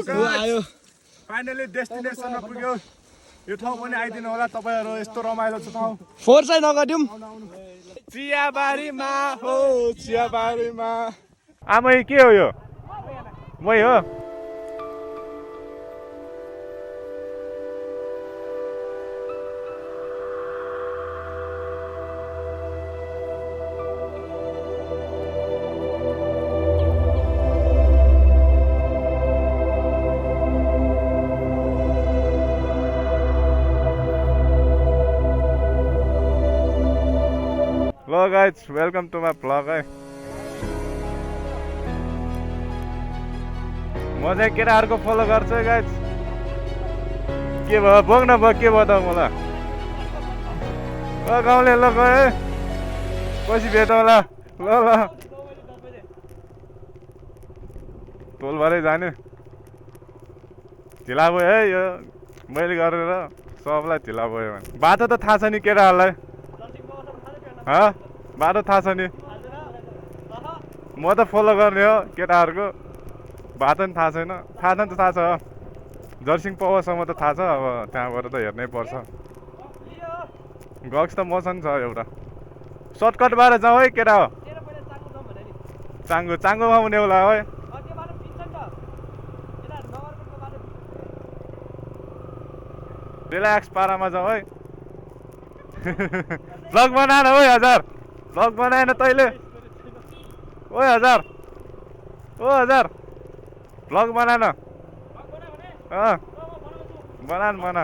आयो फाइनली डेस्टिनेसनमा पुग्यो यो ठाउँ पनि आइदिनु होला तपाईहरु यस्तो रमाइलो छ ठाउँ फोहोर चाहिँ नगर्दिउँ चियाबारीमा हो चियाबारीमा आमै के हो यो मै हो Hello guys, welcome to my vlog है म चाहिँ केटाहरूको फलो गर्छु है गाइज के भयो बोक्न भयो के भयो त मलाई गाउँले ल गयो है पछि भेटौँला ल टोल भरै जाने ढिला भयो है यो मैले गरेर सबलाई ढिला भयो भने बाटो त थाहा छ नि केटाहरूलाई बाटो थाहा छ नि म त फलो गर्ने हो केटाहरूको बाटो नि थाहा छैन थाहा छ नि त थाहा छ जर्सिङ पावासम्म त थाहा छ अब त्यहाँबाट त हेर्नै पर्छ गक्स त मसँग छ एउटा सर्टकटबाट जाउँ है केटा हो चाङ्गोमा हुने होला है रिल्याक्स पारामा जाउँ है ब्लग बनाएन ओ हजार ब्लग बनाएन तैँले ओ हजार ब्लग बनाएन बना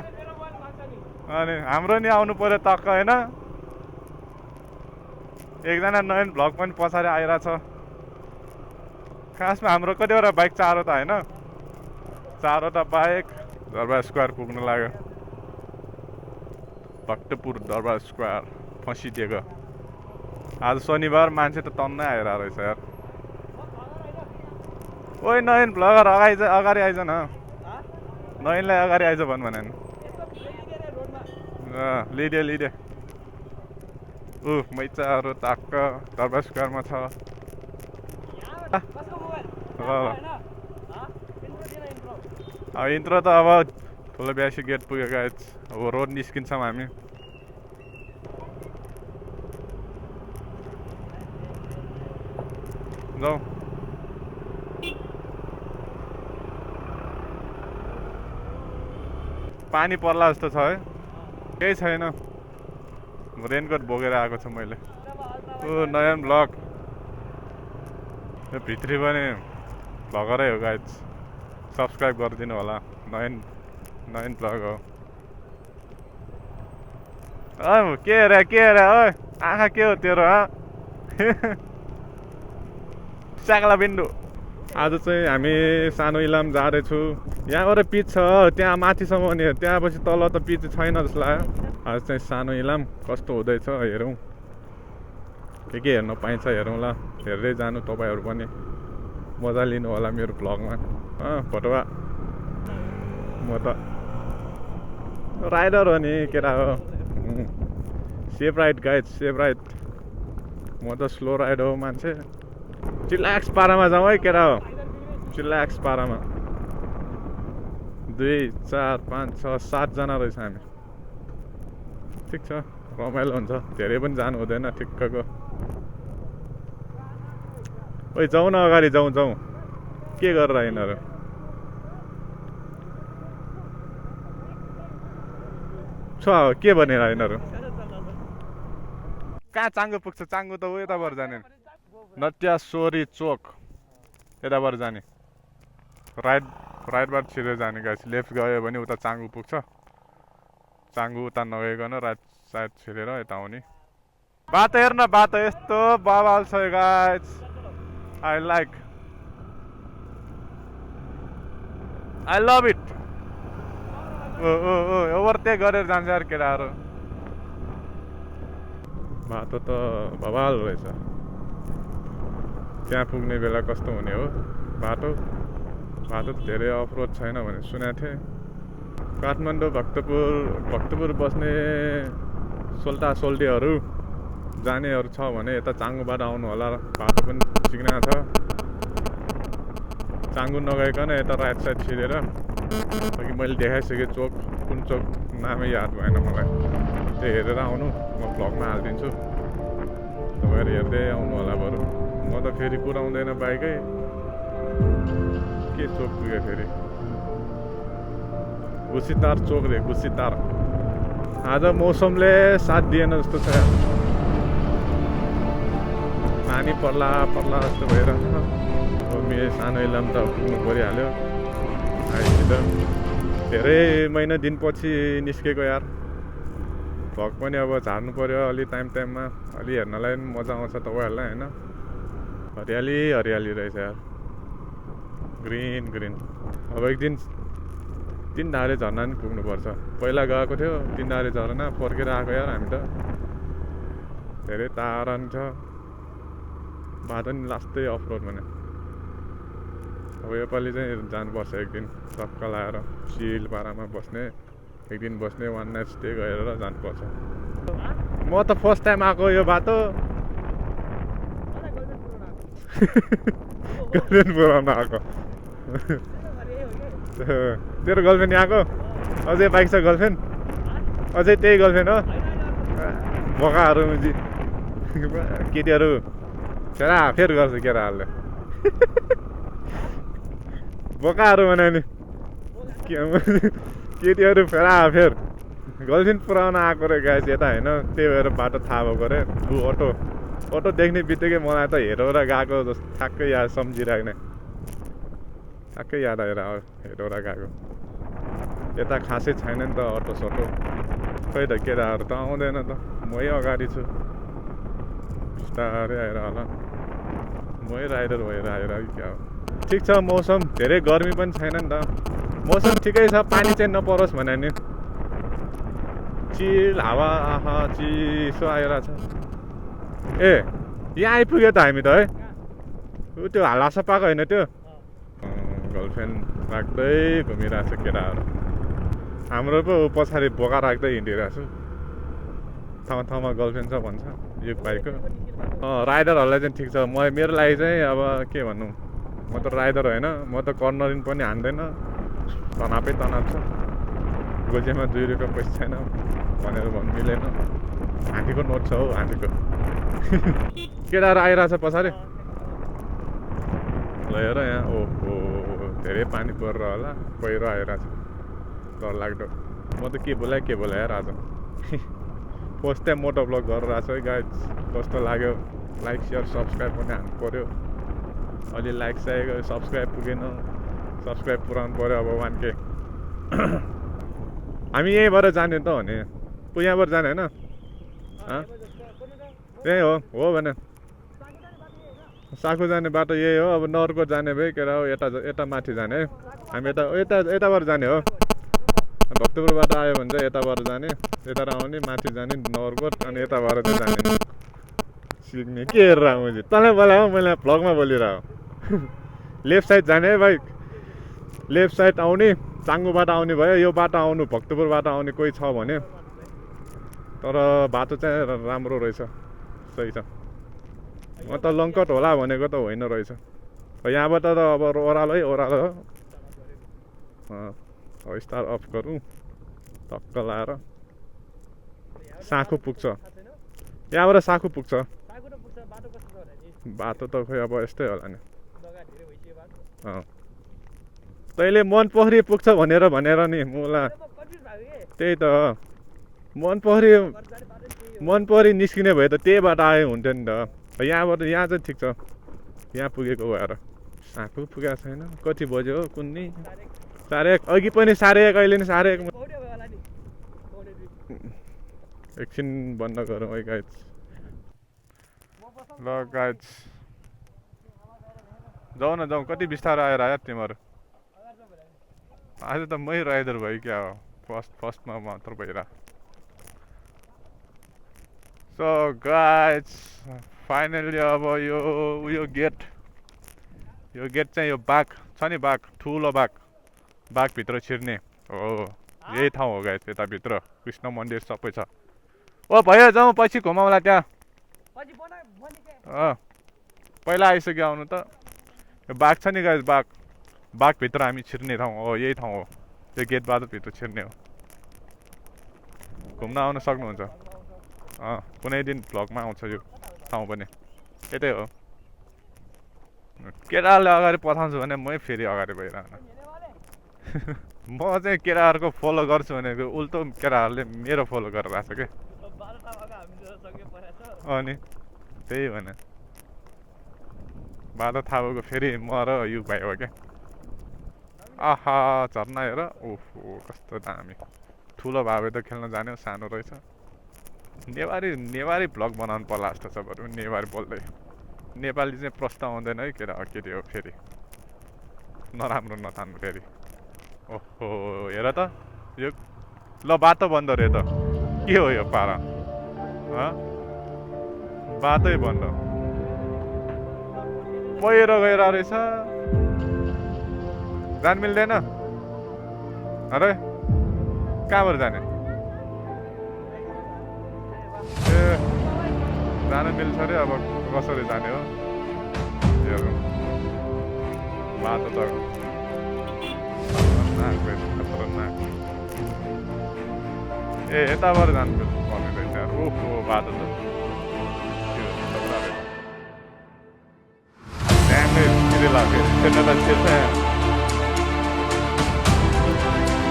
अनि हाम्रो नि आउनु पर्यो टक्क होइन एकजना नयन भ्लग पनि पछाडि आइरहेछ खासमा हाम्रो कतिवटा बाइक चारवटा होइन चारवटा बाइक दरबार स्क्वायर पुग्नु लाग्यो भक्तपुर दरबार स्क्वायर फसिदिएको आज शनिबार मान्छे त टन्नै आइरहेको रहेछ यार ओइ नयन भ्लगर अगाडि आइज न नयनलाई अगाडि आइज भन् भने लिडे मैचाहरू टाक्क दरबार स्क्वायरमा छ अब इन्ट्रो त अब ठुलो ब्यासी गेट पुगेको गाइज अब रोड निस्किन्छौँ हामी जाउँ पानी पर्ला जस्तो छ है केही छैन रेनकोट बोकेर आएको छु मैले ओ नयन भ्लग यो भित्री पनि भ्लगरै हो गाइज सब्सक्राइब गरिदिनु होला नयन भ्लग हो के अरे ओइ आँखा के हो तेरो साग्ला बिन्दु आज चाहिँ हामी सानो इलाम जाँदैछु यहाँबाट पिच छ त्यहाँ माथिसम्म नि त्यहाँ पछि तल त पिच छैन जस्तो लाग्यो आज चाहिँ सानो इलाम कस्तो हुँदैछ हेरौँ के हेर्न पाइन्छ हेरौँला हेर्दै जानु तपाईँहरू पनि मजा लिनु होला मेरो भ्लगमा फोटोमा म त राइडर हो नि केटा हो safe ride guide safe ride म त स्लो राइड हो मान्छे चिल्याक्स पारामा जाउँ है केटा हो चिल्याक्स पारामा 2 4 5 6 7 जना रहेछ हामी ठिक छ रमाइलो हुन्छ धेरै पनि जानु हुँदैन ठिक्कको ओइ जाउँ न अगाडि जाउँ के गरेर यिनीहरू छ के भनेर यिनीहरू कहाँ चाङ्गो पुग्छ चाङ्गो त ऊ यताबाट जाने नट्यासोरी चोक यताबाट जाने राइटबाट छिरेर जाने गाइस लेफ्ट गयो भने उता चाङ्गु पुग्छ चाङ्गु उता नगइकन राइट साइड छिरेर यता आउने बाटो हेर्न बाटो यस्तो बवाल छ guys I love it overtake गरेर जान्छ यार केटाहरू बाटो त बवाल रहेछ त्यहाँ पुग्ने बेला कस्तो हुने हो बाटो त धेरै अफरोड छैन भने सुनेको थिएँ काठमाडौँ भक्तपुर बस्ने सोल्टा सोल्टीहरू जानेहरू छ भने यता चाङ्गोबाट आउनु होला बाटो पनि चिक्ना छ टाङ्गु नगइकन यता राइट साइड छिरेर अघि मैले देखाइसकेँ चोक कुन चोक नामै याद भएन मलाई त्यो हेरेर आउनु म भ्लगमा हालिदिन्छु तपाईँहरू हेर्दै आउनु होला बरु म त फेरि कुदाउँदैन बाइकै के चोक पुग्यो फेरि गुसीतार चोक रे गुसीतार आज मौसमले साथ दिएन जस्तो छ पानी पर्ला पर्ला जस्तो भइरहेछ मेरो सानो इलाम त पुग्नु परिहाल्यो आइसित धेरै महिना दिनपछि निस्केको यार भ्लग पनि अब झार्नु पर्यो अलि टाइममा अलि हेर्नलाई पनि मजा आउँछ तपाईँहरूलाई होइन हरियाली हरियाली रहेछ यार ग्रिन ग्रिन अब एक दिन तिनधारे झरना पनि पुग्नुपर्छ पहिला गएको थियो तिनधारे झरना फर्केर आएको यार हामी त धेरै टाढा पनि छ बाटो नि लास्टै अफरोड भने अब योपालि चाहिँ जानुपर्छ एक दिन टक्क लाएर चिल पारामा बस्ने एक दिन बस्ने वान नाइट स्टे गरेर जानुपर्छ म त फर्स्ट टाइम आएको यो बाटो गर्लफ्रेन्ड पुऱ्याउन आएको तेरो गर्लफ्रेन्ड आएको अझै बाइक छ गर्लफ्रेन्ड अझै त्यही गर्लफ्रेन्ड हो बोकाहरू मुजी केटीहरू फेरा फेर गर्छ केटाहरूले बोकाहरू भने नि केटीहरू फेरा फेर गर्लफ्रेन्ड पुऱ्याउन आएको रे गाइस यता होइन त्यही भएर बाटो थाहा भएको रे ऊ अटो देख्ने बित्तिकै मलाई त हेरेर गएको जस्तो ठ्याक्कै याद सम्झिराख्ने ठ्याक्कै याद आएर हेरेर गएको यता खासै छैन नि त अटो सटो खै त केटाहरू त आउँदैन त मै अगाडि छु बिस्तारै आएर होला मै राइडर भएर आएर क्या हो ठिक छ मौसम धेरै गर्मी पनि छैन नि त मौसम ठिकै छ पानी चाहिँ नपरोस् भने नि चिल हावा आहा चिसो आइरहेछ ए यहाँ आइपुग्यो त हामी त है ऊ त्यो हालासा पाएको होइन त्यो गर्लफ्रेन्ड राख्दै घुमिरहेको छ केटाहरू हाम्रो पो पछाडि बोका राख्दै हिँडिरहेको छु ठाउँमा गर्लफ्रेन्ड छ भन्छ यो बाइकको राइडरहरूलाई चाहिँ ठिक छ मेरो लागि चाहिँ अब के भन्नु म त राइडर होइन म त कर्नरिङ पनि हान्दैन तनावै तनाव छ गोजेमा 2 रुपियाँ पैसा छैन भनेर भन्नु मिलेन हाँटीको नोट छ हौ हाँटीको केटाहरू आइरहेछ पछाडि ल हेर यहाँ ओहो धेरै पानी परेर होला पहिरो आइरहेछ डर लाग्दो म त के बोलाएँ यार आज फर्स्ट टाइम मोटो ब्लग गरेर आएको छु है गाइज कस्तो लाग्यो लाइक सेयर सब्सक्राइब पनि हान्नु पऱ्यो अलि लाइक चाहिएको सब्सक्राइब पुगेन सब्सक्राइब पुऱ्याउनु पऱ्यो अब 1K हामी यहीँबाट जाने त हो नि यहाँबाट जाने होइन त्यही हो भने साखु जाने बाटो यही हो अब नरको जाने भए के हो यता माथि जाने है हामी यताबाट जाने हो भक्तपुरबाट आयो भने चाहिँ यताबाट जाने यता आउने माथि जाने नरकोट अनि यताबाट चाहिँ जाने सिक्ने के हेरेर मैले तँलाई बोलायो मैले भ्लगमा बोलिरहेको लेफ्ट साइड जाने है भाइ लेफ्ट साइड आउने चाङ्गुबाट आउने भयो यो बाटो आउनु भक्तपुरबाट आउने कोही छ भने तर बाटो चाहिँ राम्रो रहेछ सही छ म त लङ्कट होला भनेको त होइन रहेछ यहाँबाट त अब ओह्रालो हो स्टार अफ गरौँ टक्क लाएर साखु पुग्छ यहाँबाट साखु पुग्छ बाटो त खोइ अब यस्तै होला नि तैँले मन पोखरी पुग्छ भनेर नि मुला त्यही त मन पोखरी निस्किने भए त त्यही बाटो आयो हुन्थ्यो नि त यहाँ चाहिँ ठिक छ यहाँ पुगेको भएर साखु पुगेको छैन कति बज्यो हो कुन्नी 1:30 अघि पनि 1:30 अहिले नि 1:30 एकछिन बन्द गरौँ है गाइज ल गाइज जाउँ कति बिस्तारो आएर आयो तिमीहरू आज त मै राइडर भयो क्या हो फर्स्टमा मात्र भइरह सो गाइज फाइनली अब यो गेट चाहिँ यो बाघ छ नि बाघ ठुलो बाघभित्र छिर्ने हो यही ठाउँ हो गाइज यताभित्र कृष्ण मन्दिर सबै छ ओ भयो जाउँ पछि घुमाउँला त्यहाँ पहिला आइसक्यो आउनु त यो बाघ छ नि गाइज बाघ बागभित्र हामी छिर्ने ठाउँ हो, यही ठाउँ हो। यो गेटबाट भित्र छिर्ने हो। घुम्न आउन सक्नुहुन्छ। कुनै दिन भ्लगमा आउँछ यो ठाउँ पनि। यतै हो। केटाहरूले अगाडि पठाउँछु भने मै फेरि अगाडि गइरहन। म चाहिँ केटाहरूको फलो गर्छु भनेको उल्टो केटाहरूले मेरो फलो गरेर आएको छ कि। अनि त्यही भने बाटो थाहा भएको फेरि म र यो भाइ हो क्या। आहा झर्ना हेर, ओहो कस्तो दामी। ठुलो भावे त खेल्न जाने, सानो रहेछ। नेवारी भ्लग बनाउनु पर्ला जस्तो छ। बरु नेवारी बोल्दै नेपाली चाहिँ प्रश्न आउँदैन है केटी हो फेरि। नराम्रो नतान्नु फेरि। ओहो हेर त यो, ल बाटो बन्द रे त। के हो यो पारा? बाटै बन्द, पहिरो गएर रहेछ। जान मिल्दैन अरे, कहाँबाट जाने? ए जान मिल्छ अरे, अब कसरी जाने हो? हेरौँ बाटो त खतरनाक। ए यताबाट जानु पर्ने रहेछ। ओहो बाटो त छिरे लाग्यो, छिर्न त छिर्छ।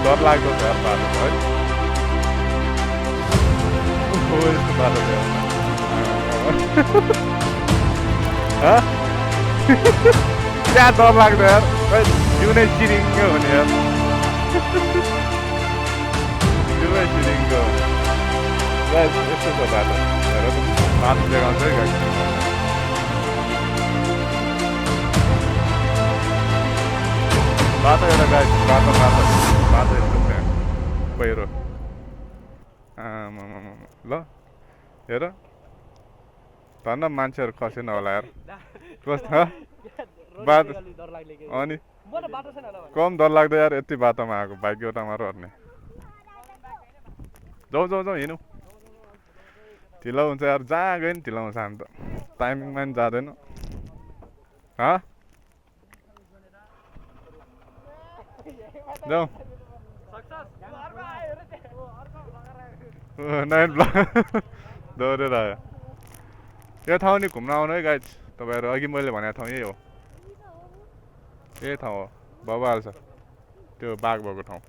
डर लाग्दो छ बाटो है। ओहो यस्तो बाटो छ। क्या डर लाग्दो यार, जिउ नै चिरिङ्गो हुने यार। जिउ नै चिरिङ्गो। यस्तो छ बाटो। हेर त बाटो देखाउँछ है गाडी। बाटो एउटा गाडी, बाटो यस्तो छ पहिरो। ल हेर धन्न मान्छेहरू खसेन होला यार। कस्तो बाटो अनि कम डर लाग्दो यार। यति बाटोमा आएको बाइक एउटामा रड्ने। जाउँ हिँडौँ। ढिलो हुन्छ यार, जहाँ गयो नि ढिलो हुन्छ। हामी त टाइमिङमा नि जाँदैन। जाउँ नयाँ ब्लग दौडेर आयो। यो ठाउँ नि घुम्न आउनु है गाइज। तपाईँहरू अघि मैले भनेको ठाउँ यही हो। यही ठाउँ हो, भइहाल्छ। त्यो बाघ भएको ठाउँ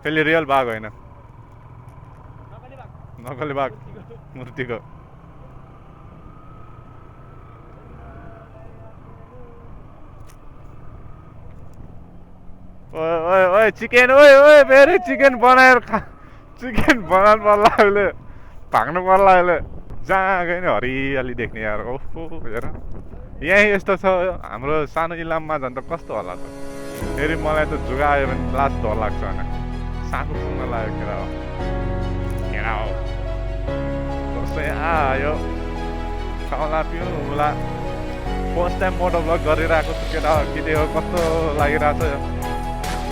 फेरि रियल बाघ होइन, नकली बाघ मूर्तिको। ओए चिकन, ओए फेरि चिकन बनाएर चिकन बनाउनु पर्ला अहिले। भाग्नु पर्ला अहिले। जहाँ गयो नि हरियाली देख्ने यार। ओहो हेर यहीँ यस्तो छ। हाम्रो सानो इलाममा झन् त कस्तो होला त। फेरि मलाई त जुगा आयो भने लास्ट डर लाग्छ होइन। साँपो पुग्न लाग्यो केरा हो कस्तो आयो खाउला पिउला। फर्स्ट टाइम मोटो भ्लग गरिरहेको छु केटी हो। कस्तो लागिरहेको छ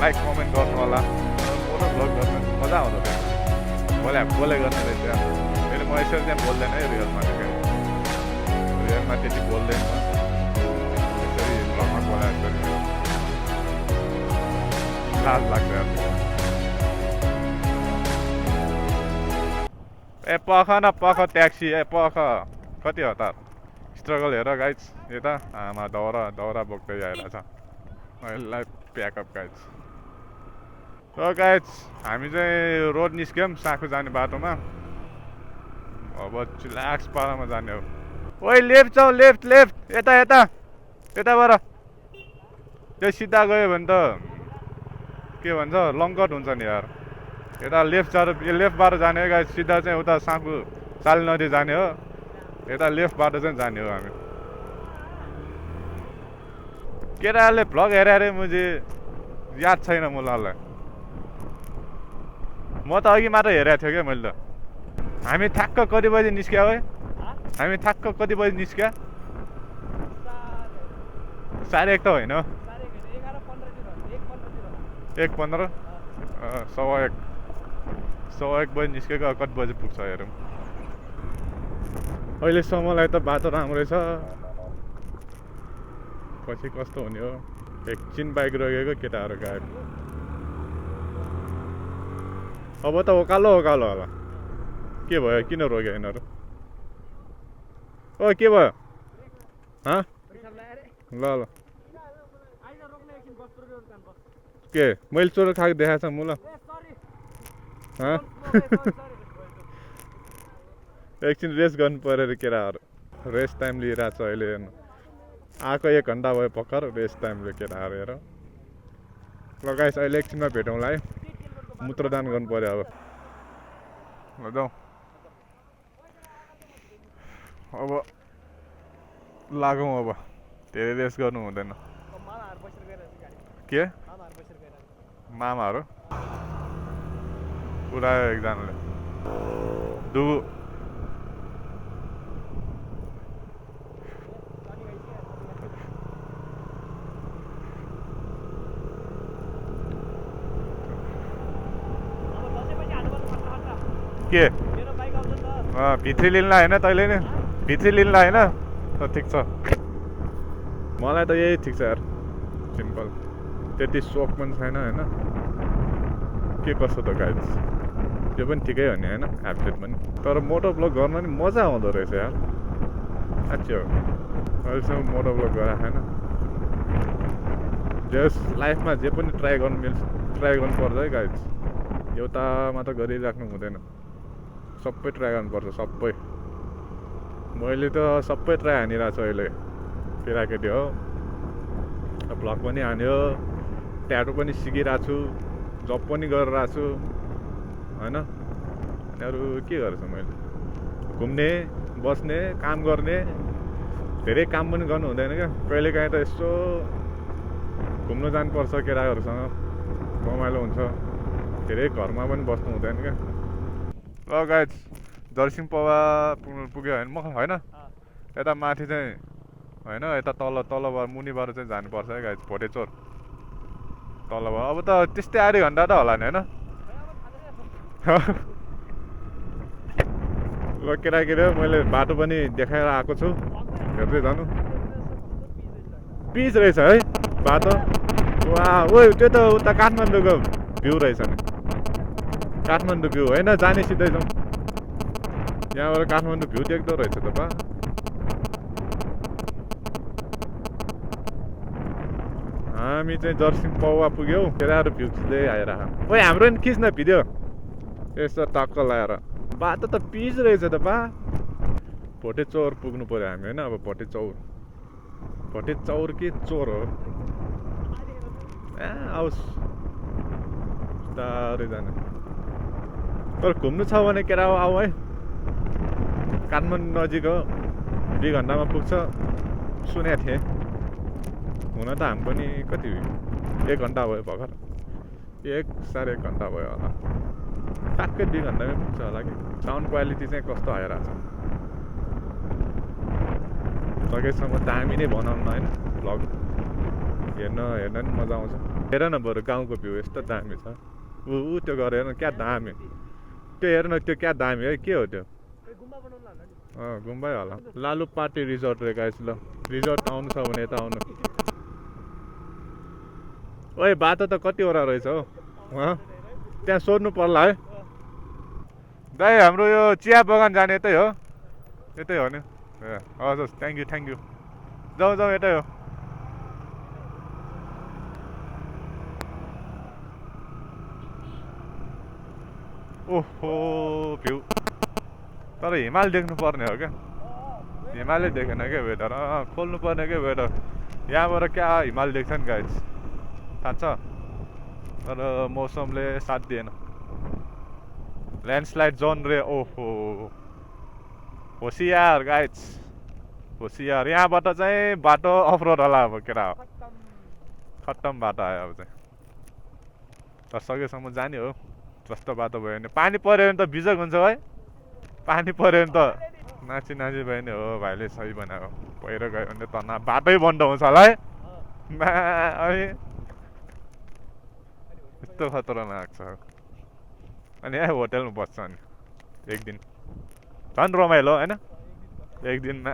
लाइक कमेन्ट गर्नु होला। मोटो भ्लग गर्नु मजा आउँछ त्यो। बोले गर्ने रहेछ। फेरि म यसरी चाहिँ बोल्दैन है रियलमा। रियलमा त्यति बोल्दैन म। यसरी भ्लगमा बोलाएको लाज लाग्छ। ए पख न पख ट्याक्सी। ए पख कति हो त स्ट्रगल हेर गाइज। यता आमा दाउरा बोक्दै आइरहेछ। यसलाई प्याकअप गाइज। र गाइज हामी चाहिँ रोड निस्क्यौँ साँखु जाने बाटोमा। अब चिलाक्स पारामा जाने हो। ओइ लेफ्ट जाऊ, लेफ्ट यताबाट। त्यो सिधा गयो भने त के भन्छ लङ्कट हुन्छ नि यार। यता लेफ्टबाट जाने हो गाइज। सिधा चाहिँ उता साँखु साली नदी जाने हो। यता लेफ्टबाट चाहिँ जाने हो हामी। केटाहरूले भ्लग हेरे मुझे याद छैन मलाई। म त अघि मात्र हेरेको थियो क्या मैले त। हामी ठ्याक्क कति बजी निस्क्या है? हामी ठ्याक्क कति बजी निस्क्या? 1:30 त होइन, 1:15 1:15 बजी निस्केको। कति बजी पुग्छ हेरौँ। अहिलेसम्मलाई त बाटो राम्रै छ। पछि कस्तो हुने हो एकछिन बाइक रोकेको केटाहरू गायब अब त ओकालो ओकालो होला के भयो किन रोक्यो यिनीहरू ओ के भयो ल ल के मैले चोरो खाएको देखाएको छ मुला एकछिन रेस्ट गर्नु पऱ्यो अरे केटाहरू रेस्ट टाइम लिइरहेको छ अहिले हेर्नु आएको 1 घन्टा भयो भर्खर रेस्ट टाइमले केटाहरू हेर ल गाइस अहिले एकछिनमा भेटौँला है मूत्रदान गर्नु पऱ्यो अब ल जाउँ अब लागौँ अब धेरै रेस्ट गर्नु हुँदैन के मामाहरू उडायो एकजनाले दुगु के भित्री लिन्ला होइन तैँले नि भित्री लिन्ला होइन ठिक छ मलाई त यही ठिक छ यार सिम्पल त्यति सोख पनि छैन होइन के कसो त गाइस त्यो पनि ठिकै हो नि होइन ह्याबिट पनि तर मोटो ब्लग गर्न नि मजा आउँदो रहेछ यार साँच्चै हो अहिलेसम्म मोटो ब्लग गरेको छैन जस लाइफमा जे पनि ट्राई गर्नुपर्छ है गाइस एउटा मात्र गरिराख्नु हुँदैन सबै ट्राई गर्नुपर्छ सबै मैले त सबै ट्राई हानिरहेको छु अहिले केटाकेटी हो ब्लग पनि हान्यो ट्याटो पनि सिकिरहेको छु जब पनि गरिरहेको छु होइन अनि अरू के गरेछु मैले घुम्ने बस्ने काम गर्ने धेरै काम पनि गर्नु हुँदैन क्या कहिलेकाहीँ त यसो घुम्नु जानुपर्छ केटाहरूसँग रमाइलो हुन्छ धेरै घरमा पनि बस्नु हुँदैन क्या ल गाइस जर्सिङ पवा पुग्यो होइन म होइन यता माथि चाहिँ होइन यता तलबाट मुनिबाट चाहिँ जानुपर्छ है गाइस भोटेचोर तलबाट अब त त्यस्तै आधी घन्टा त होला नि होइन ल केटाकेटी मैले बाटो पनि देखाएर आएको छु हेर्दै जानु पिच रहेछ है बाटो वा ओ त्यो त उता काठमाडौँको भ्यू रहेछ नि काठमाडौँ भ्यू होइन जाने सिधै जाउँ यहाँबाट काठमाडौँ भ्यू देख्दो रहेछ त बा हामी चाहिँ जर्सिङ पौवा पुग्यौँ केटाहरू भ्यू खिच्दै आएर ओइ हाम्रो नि खिच्न भिडियो यसो टक्क लगाएर बाटो त पिच रहेछ त बा भोटेचौर पुग्नु पऱ्यो हामी होइन अब भोटेचौर कि चोर हो ए आओस् बिस्तारै जाने तर घुम्नु छ भने केटा आऊ है काठमाडौँ नजिक हो 2 घन्टामा पुग्छ सुनेको थिएँ हुन त हामी पनि कति 1 घन्टा भयो भर्खर 1.5 घन्टा भयो होला ठ्याक्कै 2 घन्टामै पुग्छ होला कि साउन्ड क्वालिटी चाहिँ कस्तो आइरहेको छ सकेसम्म दामी नै बनाउनु होइन भ्लग हेर्न नि मजा आउँछ हेर न बरु गाउँको भ्यू यस्तो दामी छ ऊ त्यो गरेर क्या दामी त्यो हेर न त्यो क्या दामी है के हो त्यो गुम्बै होला लालुपाटे रिजोर्ट रे गाइस ल रिजोर्ट आउनु छ भने यता आउनु ओए बाटो त कतिवटा रहेछ हौ त्यहाँ सोध्नु पर्ला है दाइ हाम्रो यो चिया बगान जाने यतै हो नि ए हजुर थ्याङ्क यू जाउँ यतै हो ओहो भ्यू तर हिमाल देख्नु पर्ने हो क्या हिमालै देखेन क्या वेदर खोल्नु पर्ने क्या वेदर यहाँबाट क्या हिमाल देख्छ नि गाइस थाहा छ तर मौसमले साथ दिएन ल्यान्डस्लाइड जोन रे ओहो होसियार गाइस होसियार यहाँबाट चाहिँ बाटो अफरोड होला अब केटा हो खत्तम बाटो आयो अब चाहिँ तर सकेसम्म जाने हो जस्तो बाटो भयो भने पानी पऱ्यो भने त बिजोग हुन्छ है पानी पऱ्यो भने त नाची भयो नि हो भाइले सही बनाएको पहिरो गयो भने त बाटै बन्द हुन्छ होला है यस्तो खतरनाक छ अनि यहाँ होटेलमा बस्छ अनि एक दिन झन् रमाइलो होइन एक दिनमा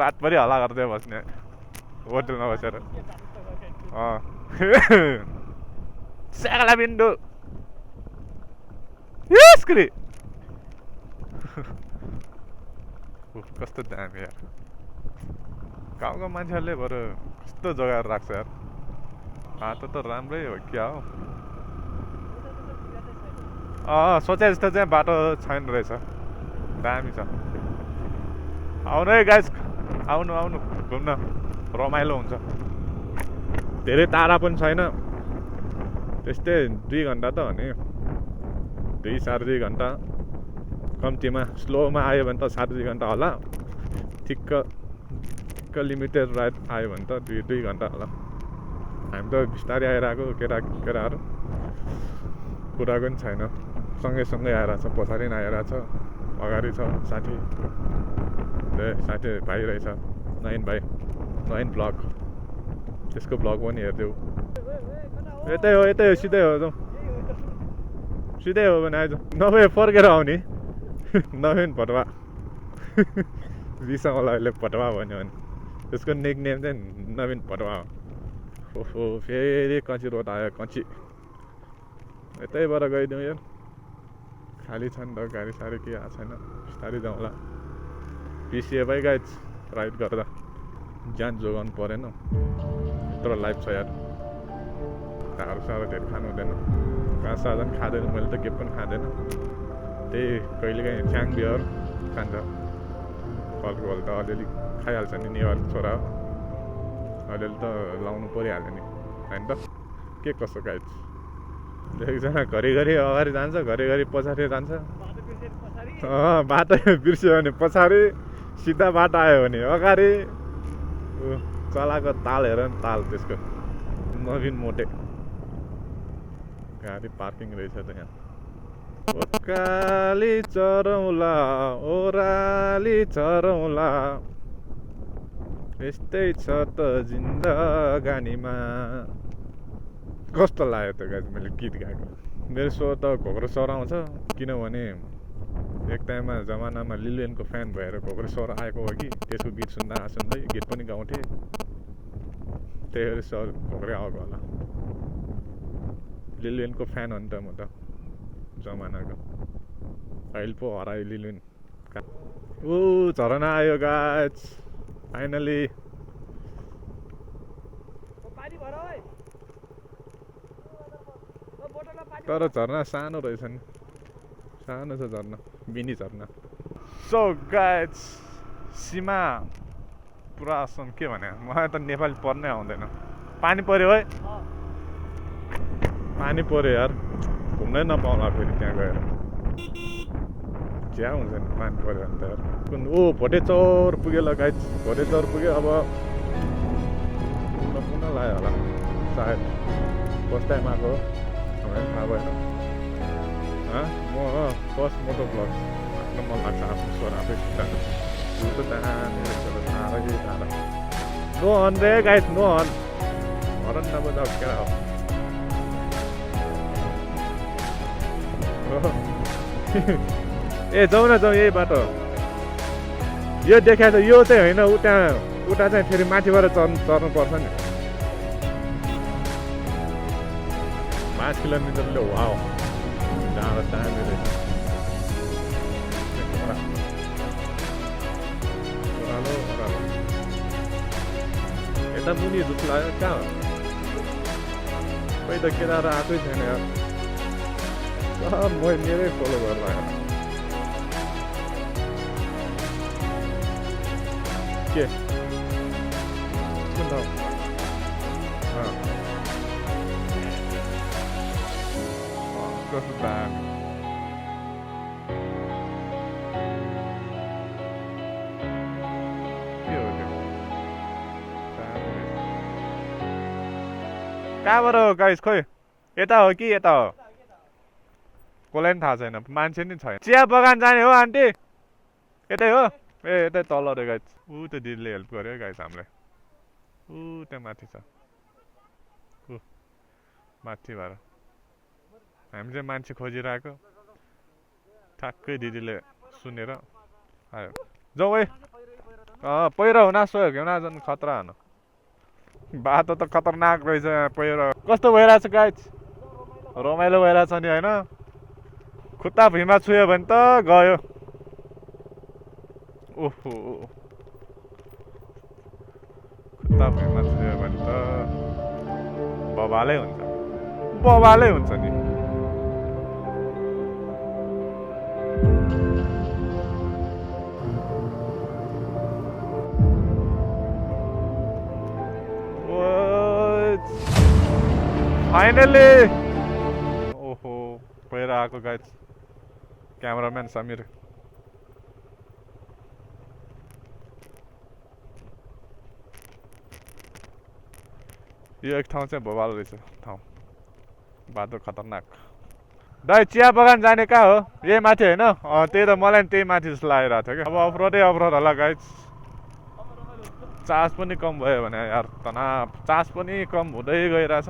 रातभरि हल्ला गर्दै बस्ने होटेलमा बसेर Sacramento. Yes, kri. कस्तो दामी यार गाउँको मान्छेहरूले बरु कस्तो जग्गाहरू राख्छ यार बाटो त राम्रै हो क्या हो सोचे जस्तो चाहिँ बाटो छैन रहेछ दामी छ आउनु है गाइस आउनु आउनु घुम्न रमाइलो हुन्छ धेरै टाढा पनि छैन त्यस्तै 2 घन्टा त हो नि 2-2.5 घन्टा कम्तीमा स्लोमा आयो भने त 2.5 घन्टा होला ठिक्क लिमिटेड राइड आयो भने त 2 घन्टा होला हामी त बिस्तारै आइरहेको केटाहरू कुराको पनि छैन सँगै आइरहेछ पछाडि पनि आइरहेछ अगाडि छ साथी भाइ रहेछ नयन भाइ नयन ब्लग त्यसको ब्लग पनि हेरिदेऊ यतै हो सिधै हो जाउँ सिधै हो भने आइज नभए फर्केर आउने नभए पनि भटवा रिसाउँला अहिले भटवा भन्यो भने त्यसको नेक नेम चाहिँ नवीन भटवा हो ओहो फेरि कची रोड आयो कची यतैबाट गइदिउँ यार खाली छ नि त गाडी साडी के आएको छैन बिस्तारै जाउँला पिसिएफै गाइज राइड गर्दा ज्यान जोगाउनु परेन यत्रो लाइफ छ यार साह्रो धेरै खानु हुँदैन घाँस साझा पनि खाँदैन मैले त के पनि खाँदैन त्यही कहिलेकाहीँ च्याङ बियर खान्छ अल्कोहल त अलिअलि खाइहाल्छ नि नेवार छोरा हो अलिअलि त लाउनु परिहाल्यो नि होइन त के कसो गाइज एकजना घरिघरि अगाडि जान्छ घरिघरि पछाडि जान्छ बाटो बिर्स्यो भने पछाडि सिधा बाटो आयो भने अगाडि चलाको ताल हेर नि ताल त्यसको नवीन मोटे गाडी पार्किङ रहेछ त यहाँ ओकाली चरौँला ओराली चरौँला यस्तै छ त जिन्दगानीमा कस्तो लाग्यो त गाइज मैले गीत गाएको मेरो स्वर त घोक्रो स्वर आउँछ किनभने एक टाइममा जमानामा लिलुएनको फ्यान भएर घोक्रो स्वर आएको हो कि त्यसको गीत सुन्दै गीत पनि गाउँथेँ त्यही भएर स्वर घोक्रै आएको होला लिलुएनको फ्यान हो नि त म त जमानाको अहिले पो हरायो लिलुएन झरना आयो गाइज फाइनली तर झरना सानो रहेछ नि सानो छ झरना मिनी झरना सो गाइज सीमा पुरा असम के भने मलाई त नेपाली पढ्नै आउँदैन पानी पर्यो है पानी पर्यो यार घुम्नै नपाउला फेरि त्यहाँ गएर ज्या हुन्छ नि पानी पर्यो भने त यार भोटे चौर पुग्यो ल गाइज भोटे चौर पुग्यो अब पुनः लाग्यो होला सायद फर्स्ट टाइम आएको हामीलाई थाहा भएन म फर्स्ट मोटो ब्लग आफ्नो मन लाग्छ आफ्नो स्वर आफै सुन्दा नो हन रे गाइज नो हन हरन नबजाऊ क्या हो ए जाउँ न जाउँ यही बाटो यो देखाएको छ यो चाहिँ होइन उता चाहिँ फेरि माथिबाट चढ्नु पर्छ नि 5 किलोमिटरले वाउ डाँडो दामी रहेछ ओह्रालो यता मुनि जस्तो लाग्यो कहाँ हो खोइ त केटाहरू आएकै छैन यार म मेरै फलो गरेर लाग्यो के कुन ठाउँ कस्तो दामी के हो त्यो कहाँबाट हो गाइस खोइ यता हो कि यता हो कसलाई पनि थाहा छैन मान्छे नि छैन चिया बगान जाने हो आन्टी यतै हो ए यतै तल रे गाइस ऊ त दिदीले हेल्प गर्यो गाइस हामीलाई ऊ त्यहाँ माथि छ ऊ माथिबाट हामी चाहिँ मान्छे खोजिरहेको ठ्याक्कै दिदीले सुनेर आयो जाउँ है पहिरो हुन सोयो कि हुन झन् खतरा हुन बाटो त खतरनाक रहेछ पहिरो कस्तो भइरहेछ गाइस रमाइलो भइरहेछ नि होइन खुट्टा भुइँमा छुयो भने त गयो ओहो खुट्टा भुइँमा छुयो भने त बवालै हुन्छ नि फाइनली ओहो पहिरो आएको गाइस क्यामेराम्यान समीर यो एक ठाउँ चाहिँ भोबाल रहेछ ठाउँ बाटो खतरनाक दाइ चिया बगान जाने कहाँ हो यही माथि होइन त्यही त मलाई नि त्यही माथि जस्तो लागिरहेको थियो क्या अब अफरोडै अफरोड होला गाइस चार्ज पनि कम भयो भने यार तनाव चार्ज पनि कम हुँदै गइरहेछ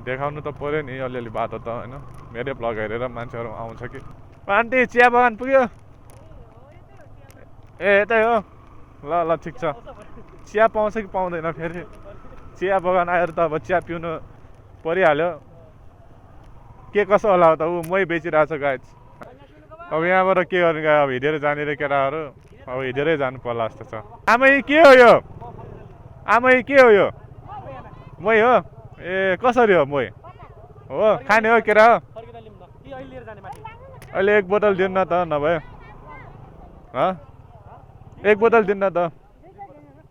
देखाउनु त पर्यो नि अलिअलि बाटो त होइन मेरै ब्लग हेरेर मान्छेहरू आउँछ कि आन्टी चिया बगान पुग्यो ए यतै हो ल ल ठिक छ चिया पाउँछ कि पाउँदैन फेरि चिया बगान आएर त अब चिया पिउनु परिहाल्यो के कसो होला त ऊ मै बेचिरहेछ गाइस अब यहाँबाट के गर्ने गयो अब हिँडेर जाने रे केटाहरू अब हिँडेरै जानु पर्ला जस्तो छ आमै के हो यो आमै के हो यो मै हो ए कसरी हो मै हो खाने हो केटा हो अहिले एक बोतल दिनु न त नभए एक बोतल दिनु न त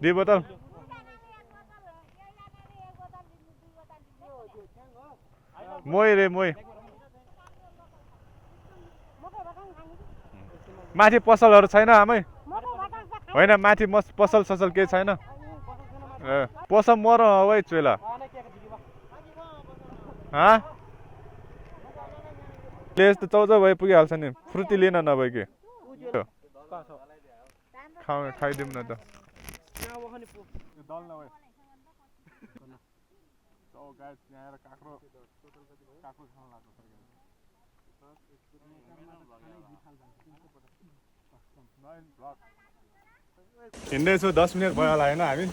2 बोतल मै रे मै माथि पसलहरू छैन आमै होइन माथि पसल ससल केही छैन ए पसल मर है चुला प्लेस त चौचौ भए पुगिहाल्छ नि फ्रुटी लिन नभए कि खाइदिउँ न त हिँड्दैछु 10 मिनट भयो होला होइन हामी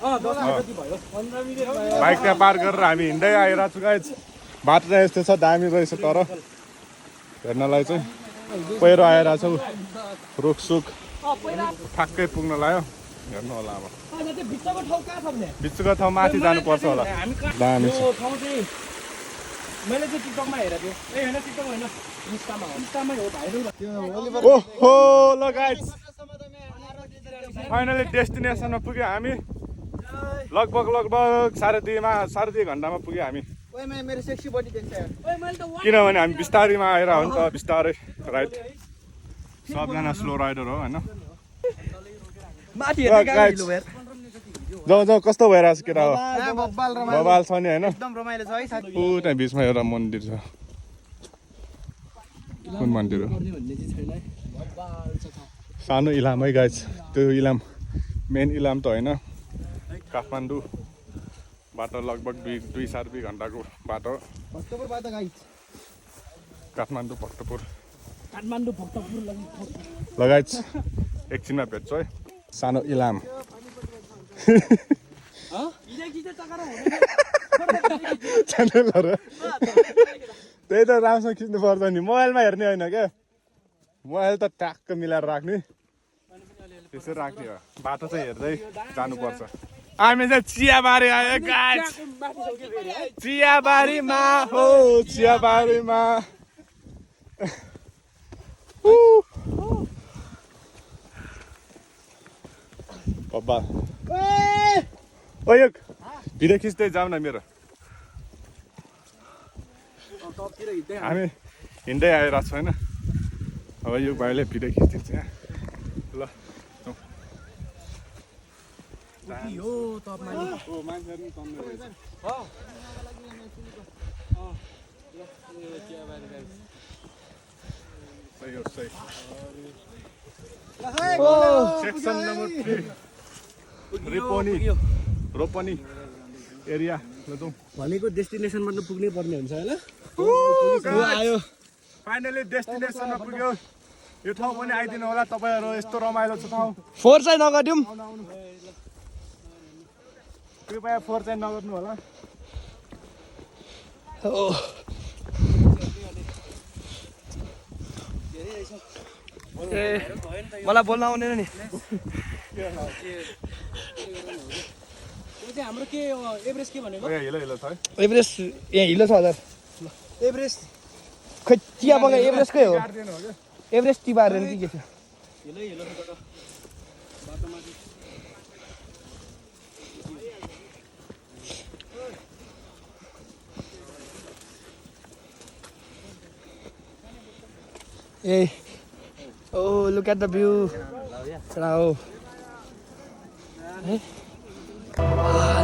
बाइक त्यहाँ पार्क गरेर हामी हिँड्दै आइरहेको छु गाइस बाटो चाहिँ यस्तो छ दामी रहेछ तर हेर्नलाई चाहिँ पहिरो आइरहेको छ रुखसुख ठ्याक्कै पुग्न लाग्यो हेर्नु होला अब बिचको ठाउँ माथि जानुपर्छ होला दामी छ मैले चाहिँ टिकटकमा हेरेको थिएँ ए हैन टिकटक हैन इन्स्टामै हो भाइरल ओहो ल गाइस फाइनली डेस्टिनेसनमा पुग्यो हामी लगभग 2.5 घन्टामा पुग्यो हामी किनभने हामी बिस्तारीमा आएर हो नि त बिस्तारै राइड सबजना स्लो राइडर हो होइन जाउँ कस्तो भइरहेछ केटा हो बबाल छ नि होइन त्यहाँ बिचमा एउटा मन्दिर छ कुन मन्दिर हो सानो इलाम है गाइस त्यो इलाम मेन इलाम त होइन काठमाडौँबाट लगभग 2.5 घन्टाको बाटो काठमाडौँ भक्तपुर लगायत एकछिनमा भेट्छु है सानो इलाम त्यही त राम्रोसँग खिच्नु पर्छ नि मोबाइलमा हेर्ने होइन क्या मोबाइल त ट्याक्क मिलाएर राख्ने त्यसरी राख्ने हो बाटो चाहिँ हेर्दै जानुपर्छ हामी चाहिँ चियाबारी आयो गाइस चियाबारीमा हो चियाबारीमा बाबा ओयो भिडियो खिच्दै जाऊ न मेरो हामी हिँड्दै आइरहेको छौँ होइन अब यो भाइले भिडियो खिचिदिन्छ यहाँ ल सेक्सन नम्बर 3 रोपनी एरिया भनेको डेस्टिनेसनमा त पुग्नै पर्ने हुन्छ हैन आयो फाइनली डेस्टिनेसनमा पुग्यो यो ठाउँ पनि आइदिनु होला तपाईहरु यस्तो रमाइलो छ ठाउँ फोहोर चाहिँ नगर्दिउँ कृपया फोहोर चाहिँ नगर्नु होला मलाई बोल्न आउँदैन नि हाम्रो के एभरेस्ट के भनेको हिलो हिलो छ है एभरेस्ट यहाँ हिलो छ हजार एभरेस्ट खै चिया बगा एभरेस्टकै हो एभरेस्ट टी बारेन के छ हिलो हिलो छ त बाटोमाथि ए oh look at the view चढाओ है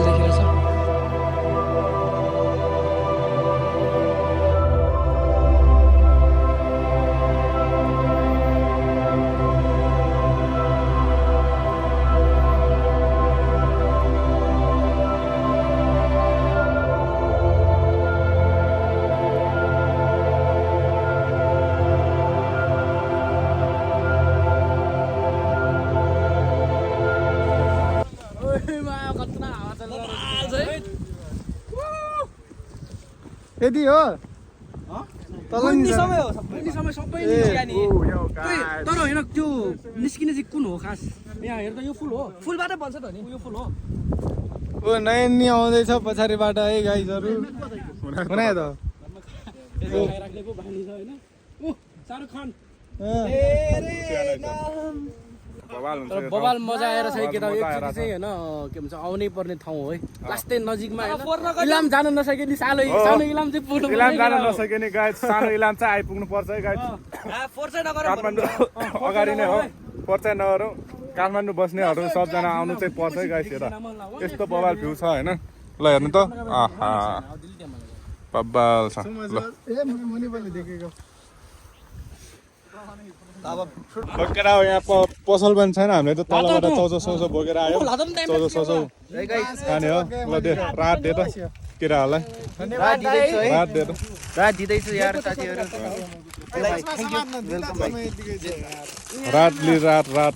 देखेर छ यदि हो कुनै समय हो सबै निस्किया नि तर होइन त्यो निस्किने चाहिँ कुन हो खास यहाँ हेर्दा यो फुल हो फुलबाटै बन्छ त नि यो फुल हो ओ नयनी आउँदैछ पछाडिबाट है गाइजहरु बनाए त राख्ने पो बानी छ हैन ओ शाहरुख खान बबाल मजा आएर चाहिँ के त एकचोटि चाहिँ हैन के भन्छ आउनै पर्ने ठाउँ हो है लास्टै नजिकमा इलाम जान नसके नि सानो इलाम चाहिँ पुग्नु इलाम जान नसके नि गाइस सानो इलाम चाहिँ आइपुग्नु पर्छ है गाइस फोर्सै नगर काठमाडौँ अगाडि नै हो पर्छ नगरौँ काठमाडौँ बस्नेहरू सबजना आउनु चाहिँ पर्छ है गाइस यता यस्तो बबाल भ्यू छ हैन ल हेर्नु त आहा बबाल छ ल ए मुनि पनि देखेको बोकेर आयो यहाँ पसल पनि छैन हामीले त तलबाट 1400 बोकेर आयो 1400 खाने हो ल दे रात दे त केटाहरूलाई रात दे त रात दिदैछु यार साथीहरु रात लि रात रात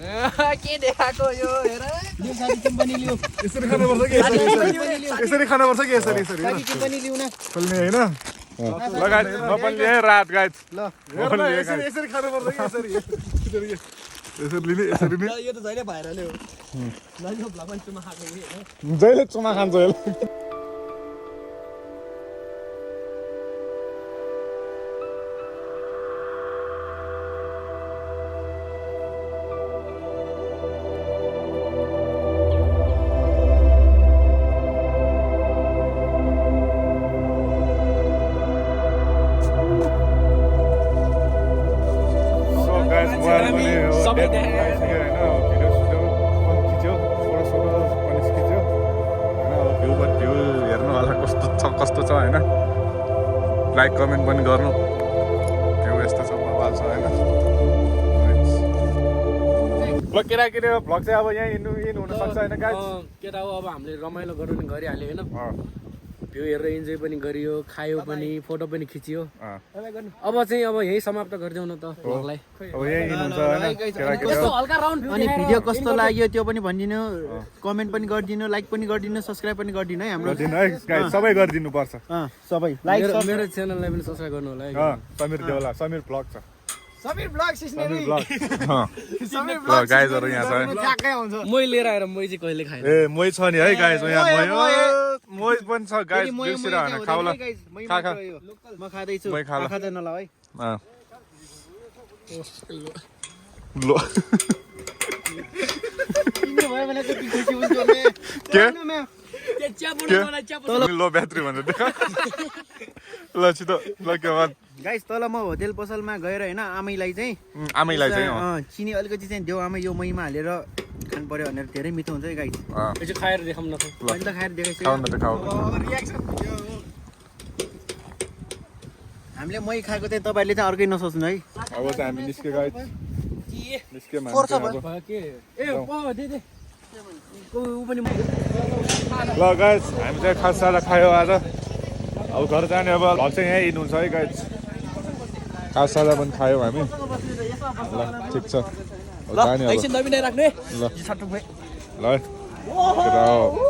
के देखाको यो हेर यो साथी किन पनि लियो यसरी खानुपर्छ कि यसरी खानुपर्छ कि यसरी यसरी साथी किन पनि लिउ न खोल्ने हैन लगाइ म पनि ल्याएँ रात गाइस ल यसरी खानुपर्छ कि यसरी यसरी लिने यसरी नि यो त जहिले भाइरल हो ल यो भ्लग पनि चुमा खाएको हैन जहिले चुमा खान्छ यसले कस्तो छ हैन लाइक कमेन्ट पनि गर्नु त्यो यस्तो छ बबाल छ हैन ल केटाकेटी भ्लग चाहिँ अब यहाँ इन हुन सक्छ हैन गाइस केटा हो अब हामीले रमाइलो गरौँ नि गरिहाल्यो हैन भ्यू हेरेर इन्जोय पनि गरियो खायो पनि फोटो पनि खिचियो अब चाहिँ अब यही समाप्त गरिदेऊ न त भ्लगलाई अब यही इन हुन्छ हैन केटाकेटी हल्का राउन्ड अनि भिडियो कस्तो लाग्यो त्यो पनि भनिदिनु कमेन्ट पनि गरिदिनु लाइक पनि गरिदिनु सब्स्क्राइब पनि गरिदिनु है हाम्रो गरिदिनु है गाइस सबै गरिदिनु पर्छ सबै लाइक मेरो च्यानललाई पनि सब्स्क्राइब गर्नु होला है समीर देवला समीर ब्लग छ समीर ब्लग सिस्नेरी समीर ब्लग समीर ब्लग गाइसहरु यहाँ छ ट्याक्कै आउँछ मै लिएर आएर मै चाहिँ कहिले खाएन ए मै छ नि है गाइस यहाँ मै पनि छ गाइस बिर्सिर हैन खाउला खा खा म खादै छु मै खाला खादैन ल है लो किन भयो भने कति खुसी हुन्छ मे के चिया बनाउनलाई चिया लो ब्याट्री भनेर देख ल छिटो ल के भन् गाइस तल म होटेल पसलमा गएर हैन आमैलाई चाहिँ आमैलाई चाहिँ चिनी अलिकति चाहिँ देऊ आमै यो मैमा हालेर खानु पर्यो भनेर धेरै मिठो हुन्छ है गाइस यो चाहिँ खाएर देखाउँ न त अहिले त खाएर देखाइसक्यो खाउन त खाऊ हामीले मै खाएको चाहिँ तपाईहरुले चाहिँ अर्कै नसोच्नु है अब चाहिँ हामी निस्के गाइस निस्के पर्छ मान्छे के ए दे दे उ पनि ल गाइस हामी चाहिँ खाजा खायो आज अब घर जाने अब भ्लग चाहिँ यहीँ हुन्छ है गाइस खाजा पनि खायौँ हामी ल ठिक छ जाने अब एकछिन नबिनाइ राख्नु है ल छटुक भाइ ल केटा हो